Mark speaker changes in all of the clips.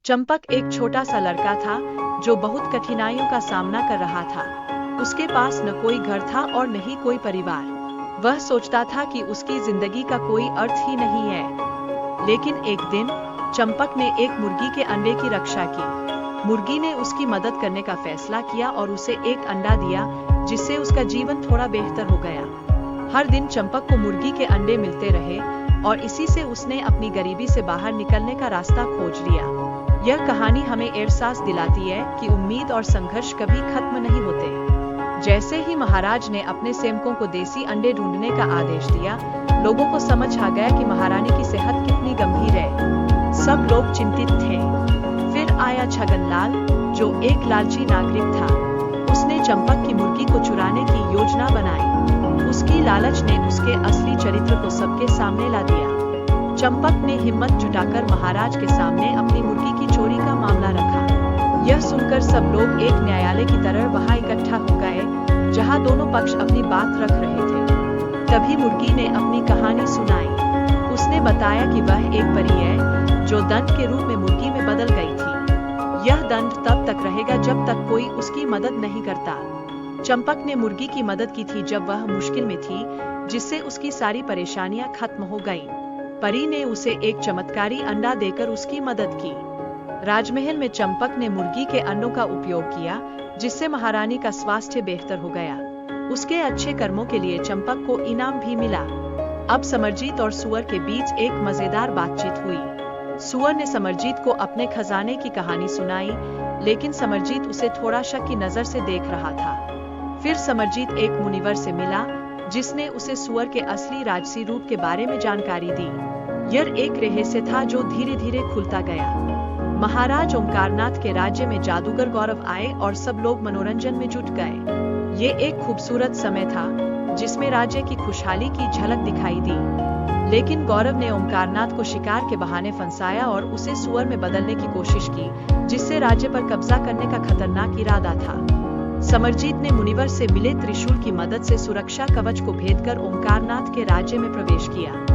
Speaker 1: चंपक एक छोटा सा लड़का था जो बहुत कठिनाइयों का सामना कर रहा था। उसके पास न कोई घर था और न ही कोई परिवार। वह सोचता था कि उसकी जिंदगी का कोई अर्थ ही नहीं है। लेकिन एक दिन चंपक ने एक मुर्गी के अंडे की रक्षा की। मुर्गी ने उसकी मदद करने का फैसला किया और उसे एक अंडा दिया, जिससे उसका जीवन थोड़ा बेहतर हो गया। हर दिन चंपक को मुर्गी के अंडे मिलते रहे और इसी से उसने अपनी गरीबी से बाहर निकलने का रास्ता खोज लिया। यह कहानी हमें एहसास दिलाती है कि उम्मीद और संघर्ष कभी खत्म नहीं होते। जैसे ही महाराज ने अपने सेवकों को देसी अंडे ढूंढने का आदेश दिया, लोगों को समझ आ गया कि महारानी की सेहत कितनी गंभीर है। सब लोग चिंतित थे। फिर आया छगनलाल, जो एक लालची नागरिक था। उसने चंपक की मुर्गी को चुराने की योजना बनाई। उसकी लालच ने उसके असली चरित्र को सबके सामने ला दिया। चंपक ने हिम्मत जुटाकर महाराज के सामने अपनी मुर्गी की चोरी का मामला रखा। यह सुनकर सब लोग एक न्यायालय की तरह वहां इकट्ठा हो गए, जहां दोनों पक्ष अपनी बात रख रहे थे। तभी मुर्गी ने अपनी कहानी सुनाई। उसने बताया कि वह एक परी है जो दंड के रूप में मुर्गी में बदल गई थी। यह दंड तब तक रहेगा जब तक कोई उसकी मदद नहीं करता। चंपक ने मुर्गी की मदद की थी जब वह मुश्किल में थी, जिससे उसकी सारी परेशानियां खत्म हो गईं। परी ने उसे एक चमत्कारी अंडा देकर उसकी मदद की। राजमहल में चंपक ने मुर्गी के अंडों का उपयोग किया, जिससे महारानी का स्वास्थ्य बेहतर हो गया। उसके अच्छे कर्मों के लिए चंपक को इनाम भी मिला। अब समरजीत और सुअर के बीच एक मजेदार बातचीत हुई। सुअर ने समरजीत को अपने खजाने की कहानी सुनाई, लेकिन समरजीत उसे थोड़ा शक की नजर से देख रहा था। फिर समरजीत एक मुनिवर से मिला, जिसने उसे सुअर के असली राजसी रूप के बारे में जानकारी दी। यह एक रहस्य था जो धीरे धीरे खुलता गया। महाराज ओंकारनाथ के राज्य में जादूगर गौरव आए और सब लोग मनोरंजन में जुट गए। ये एक खूबसूरत समय था, जिसमें राज्य की खुशहाली की झलक दिखाई दी। लेकिन गौरव ने ओंकारनाथ को शिकार के बहाने फंसाया और उसे सुअर में बदलने की कोशिश की, जिससे राज्य पर कब्जा करने का खतरनाक इरादा था। समरजीत ने मुनिवर से मिले त्रिशूल की मदद से सुरक्षा कवच को भेदकर ओंकारनाथ के राज्य में प्रवेश किया।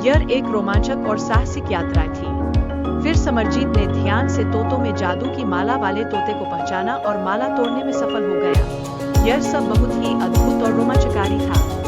Speaker 1: यह एक रोमांचक और साहसिक यात्रा थी। फिर समरजीत ने ध्यान से तोतों में जादू की माला वाले तोते को पहचाना और माला तोड़ने में सफल हो गया। यह सब बहुत ही अद्भुत और रोमांचकारी था।